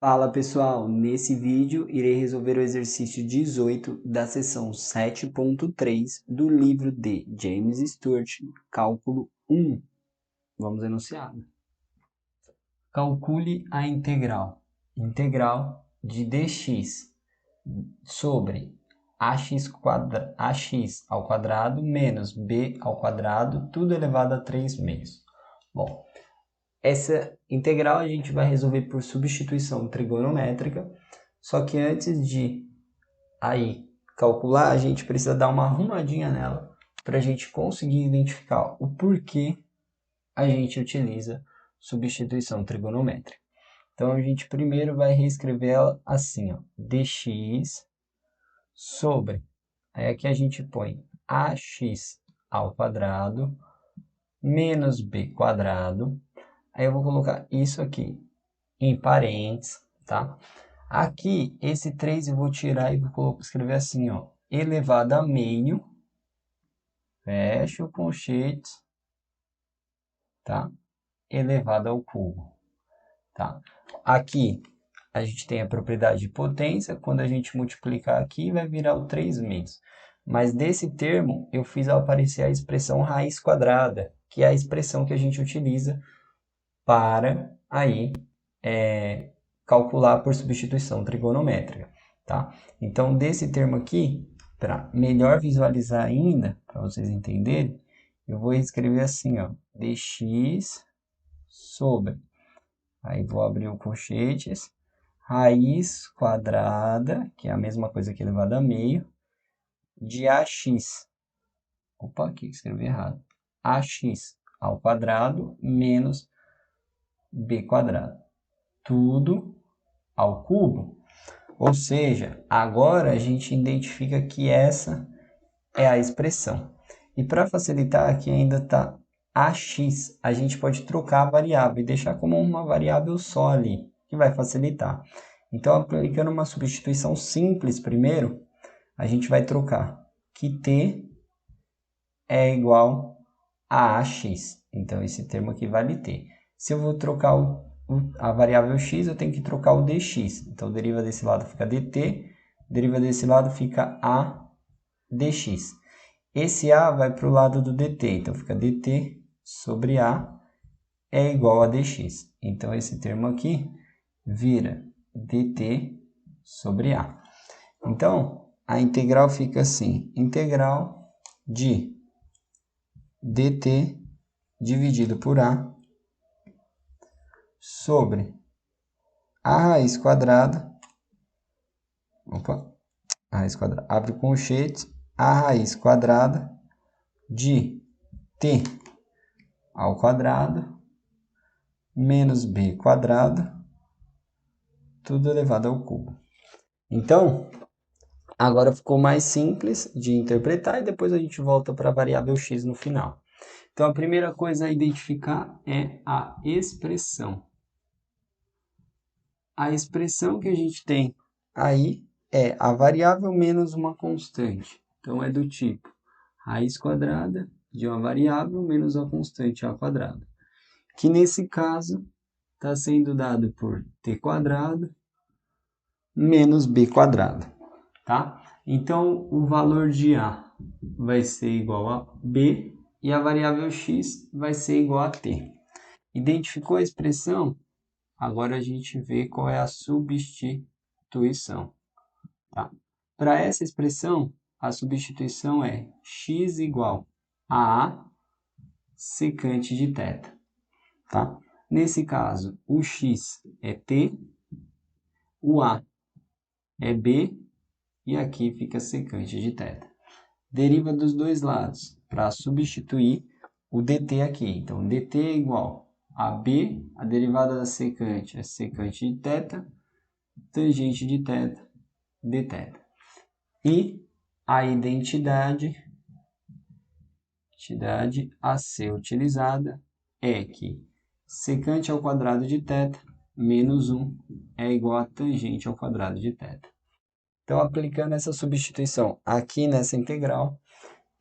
Fala pessoal, nesse vídeo irei resolver o exercício 18 da seção 7.3 do livro de James Stewart, Cálculo 1. Vamos enunciá-lo. Calcule a integral de dx sobre ax ao quadrado menos b ao quadrado, tudo elevado a 3 meios. Bom, essa integral a gente vai resolver por substituição trigonométrica, só que antes de calcular, a gente precisa dar uma arrumadinha nela para a gente conseguir identificar o porquê a gente utiliza substituição trigonométrica. Então, a gente primeiro vai reescrever ela assim, ó, dx sobre, aí aqui a gente põe ax ao quadrado menos b quadrado. Aí eu vou colocar isso aqui em parênteses, tá? Aqui, esse 3 eu vou tirar e vou escrever assim, ó. Elevado a meio, fecha o colchete, tá? Elevado ao cubo, tá? Aqui, a gente tem a propriedade de potência. Quando a gente multiplicar aqui, vai virar o 3 meios. Mas desse termo, eu fiz aparecer a expressão raiz quadrada, que é a expressão que a gente utiliza para calcular por substituição trigonométrica, tá? Então, desse termo aqui, para melhor visualizar ainda, para vocês entenderem, eu vou escrever assim, ó, dx sobre, aí vou abrir o colchetes, raiz quadrada, que é a mesma coisa que elevado a meio, de ax, opa, aqui escrevi errado, ax ao quadrado menos b quadrado, tudo ao cubo. Ou seja, agora a gente identifica que essa é a expressão. E para facilitar, aqui ainda está ax. A gente pode trocar a variável e deixar como uma variável só ali, que vai facilitar. Então, aplicando uma substituição simples primeiro, a gente vai trocar que t é igual a ax. Então, esse termo aqui vale t. Se eu vou trocar a variável x, eu tenho que trocar o dx. Então, deriva desse lado fica dt, deriva desse lado fica a dx. Esse a vai para o lado do dt, então fica dt sobre a é igual a dx. Então, esse termo aqui vira dt sobre a. Então, a integral fica assim, integral de dt dividido por a sobre a raiz quadrada, abre colchetes, a raiz quadrada de t ao quadrado menos b quadrado, tudo elevado ao cubo. Então, agora ficou mais simples de interpretar e depois a gente volta para a variável x no final. Então, a primeira coisa a identificar é a expressão. A expressão que a gente tem aí é a variável menos uma constante. Então, é do tipo raiz quadrada de uma variável menos a constante a quadrado. Que nesse caso está sendo dado por t quadrado menos b quadrado. Tá? Então, o valor de a vai ser igual a b e a variável x vai ser igual a t. Identificou a expressão? Agora a gente vê qual é a substituição. Tá? Para essa expressão, a substituição é x igual a A secante de θ. Tá? Nesse caso, o x é t, o A é b e aqui fica secante de θ. Deriva dos dois lados para substituir o dt aqui. Então, dt é igual a b, a derivada da secante é secante de θ, tangente de θ, dθ. E a identidade a ser utilizada é que secante ao quadrado de θ menos 1 é igual a tangente ao quadrado de θ. Então, aplicando essa substituição aqui nessa integral,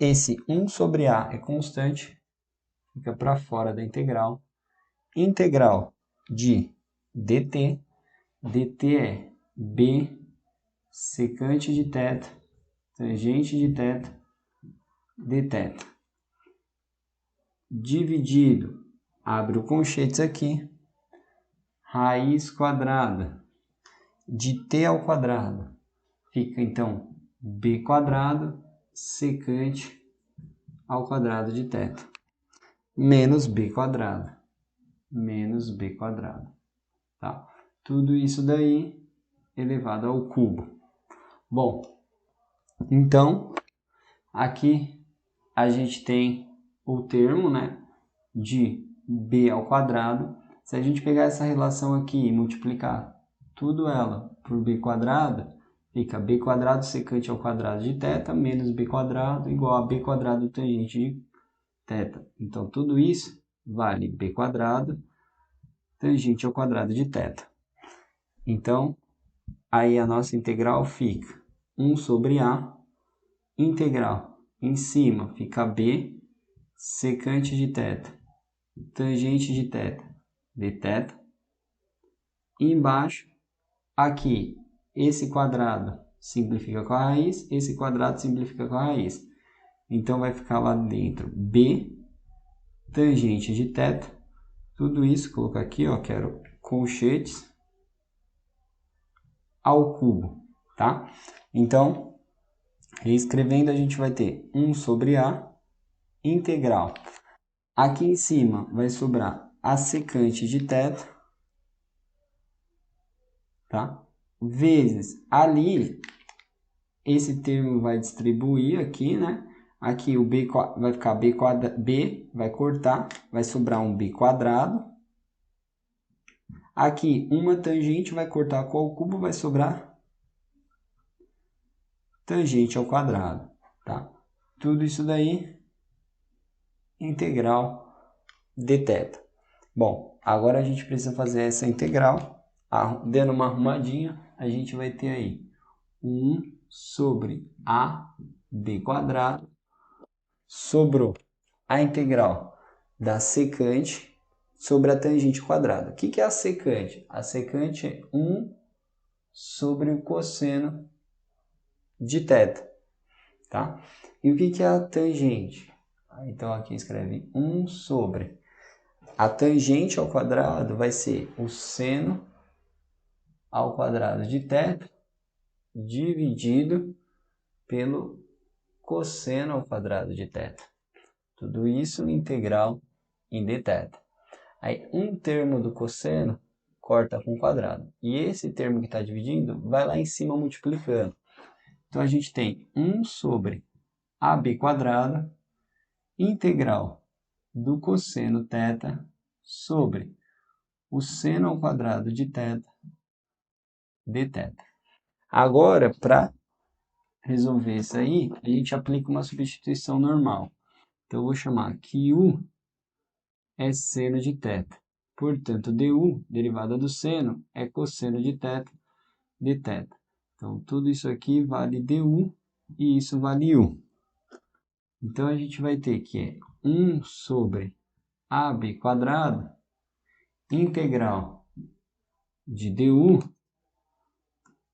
esse 1 sobre a é constante, fica para fora da integral. Integral de dt dt é b secante de θ, tangente de θ, dθ. Dividido, abre o conchetes aqui, raiz quadrada de t ao quadrado. Fica, então, b quadrado secante ao quadrado de θ. Menos b quadrado. Menos b quadrado. Tá? Tudo isso daí elevado ao cubo. Bom, então, aqui a gente tem o termo, né, de b ao quadrado. Se a gente pegar essa relação aqui e multiplicar tudo ela por b quadrado, fica b quadrado secante ao quadrado de θ menos b quadrado igual a b quadrado tangente de θ. Então, tudo isso vale b quadrado tangente ao quadrado de θ. Então, aí a nossa integral fica 1 sobre a, integral em cima fica b secante de θ, tangente de θ, dθ. E embaixo, aqui, esse quadrado simplifica com a raiz, esse quadrado simplifica com a raiz. Então, vai ficar lá dentro b tangente de θ. Tudo isso, colocar aqui, ó, quero colchetes ao cubo, tá? Então, reescrevendo, a gente vai ter 1 sobre a, integral. Aqui em cima vai sobrar a secante de θ, tá? Vezes ali, esse termo vai distribuir aqui, né? Aqui o b vai ficar b quadrado, b vai cortar, vai sobrar um b quadrado. Aqui uma tangente vai cortar com o cubo, vai sobrar tangente ao quadrado, tá? Tudo isso daí integral dθ. Bom, agora a gente precisa fazer essa integral, dando uma arrumadinha, a gente vai ter aí 1 sobre a b quadrado, sobrou a integral da secante sobre a tangente quadrada. O que é a secante? A secante é 1 sobre o cosseno de θ, tá? E o que é a tangente? Então, aqui escreve 1 sobre. A tangente ao quadrado vai ser o seno ao quadrado de θ dividido pelo cosseno ao quadrado de θ. Tudo isso integral em dθ. Aí, um termo do cosseno corta com o quadrado. E esse termo que está dividindo vai lá em cima multiplicando. Então, a gente tem 1 sobre ab quadrado, integral do cosseno θ sobre o seno ao quadrado de θ dθ. Agora, para resolver isso aí, a gente aplica uma substituição normal. Então, eu vou chamar que u é seno de θ. Portanto, du, derivada do seno, é cosseno de θ dθ. Então, tudo isso aqui vale du e isso vale u. Então, a gente vai ter que é 1 sobre ab quadrado, integral de du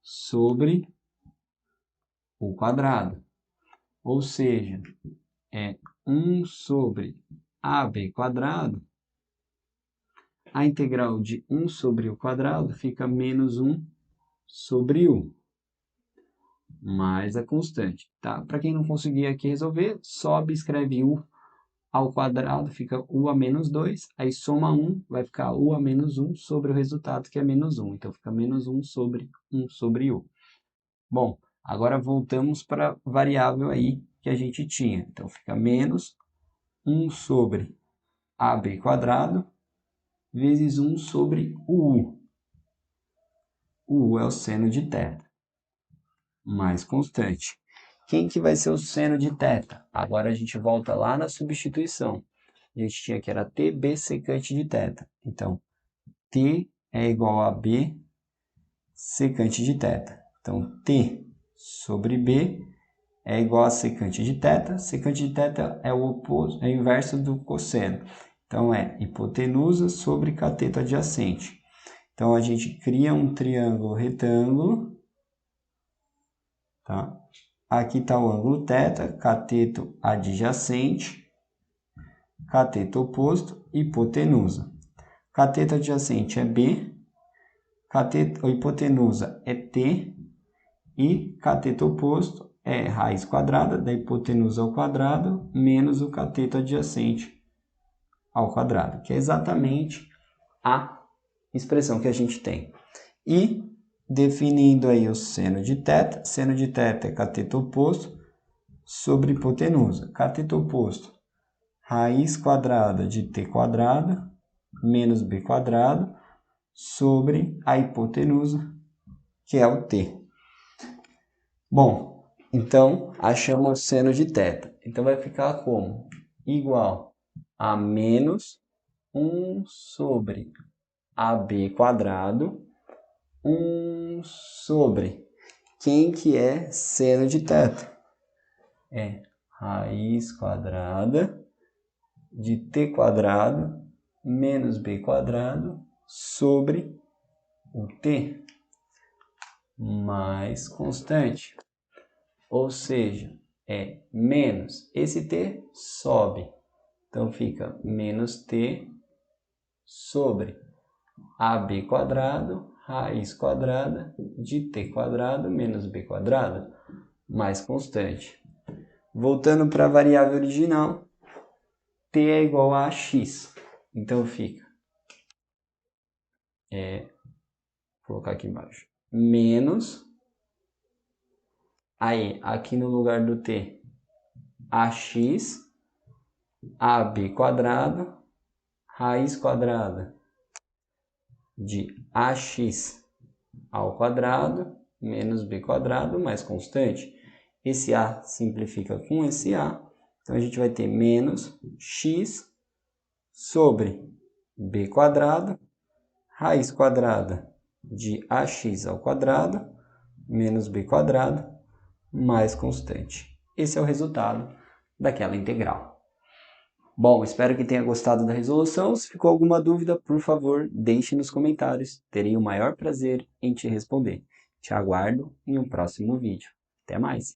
sobre o quadrado. Ou seja, é 1 sobre ab quadrado, a integral de 1 sobre o quadrado fica menos 1 sobre u, mais a constante, tá? Para quem não conseguir aqui resolver, sobe, escreve u ao quadrado, fica u a menos 2, aí soma 1, vai ficar u a menos 1 sobre o resultado, que é menos 1. Então, fica menos 1 sobre u. Bom, agora voltamos para a variável aí que a gente tinha. Então, fica menos 1 sobre ab quadrado vezes 1 sobre o u. O u é o seno de θ, mais constante. Quem que vai ser o seno de θ? Agora a gente volta lá na substituição. A gente tinha que era tb secante de θ. Então, t é igual a b secante de θ. Então, t sobre b é igual a secante de θ. Secante de θ é o oposto, é o inverso do cosseno. Então, é hipotenusa sobre cateto adjacente. Então, a gente cria um triângulo retângulo, tá? Aqui está o ângulo θ, cateto adjacente, cateto oposto, hipotenusa. Cateto adjacente é B, cateto, hipotenusa é T, e cateto oposto é raiz quadrada da hipotenusa ao quadrado menos o cateto adjacente ao quadrado, que é exatamente a expressão que a gente tem. E definindo aí o seno de θ é cateto oposto sobre hipotenusa. Cateto oposto, raiz quadrada de t quadrado menos b quadrado sobre a hipotenusa, que é o t. Bom, então achamos o seno de θ. Então vai ficar como? Igual a menos 1 sobre AB quadrado, 1 sobre... Quem que é seno de θ? É raiz quadrada de t quadrado menos b quadrado sobre o t mais constante. Ou seja, é menos. Esse t sobe. Então fica menos t sobre AB quadrado, raiz quadrada de t quadrado menos b quadrado, mais constante. Voltando para a variável original, t é igual a x. Então fica, vou colocar aqui embaixo, menos, aí aqui no lugar do t, ax, ab quadrado, raiz quadrada de ax ao quadrado menos b quadrado mais constante. Esse a simplifica com esse a, então a gente vai ter menos x sobre b quadrado, raiz quadrada de ax ao quadrado menos b quadrado mais constante. Esse é o resultado daquela integral. Bom, espero que tenha gostado da resolução. Se ficou alguma dúvida, por favor, deixe nos comentários. Terei o maior prazer em te responder. Te aguardo em um próximo vídeo. Até mais!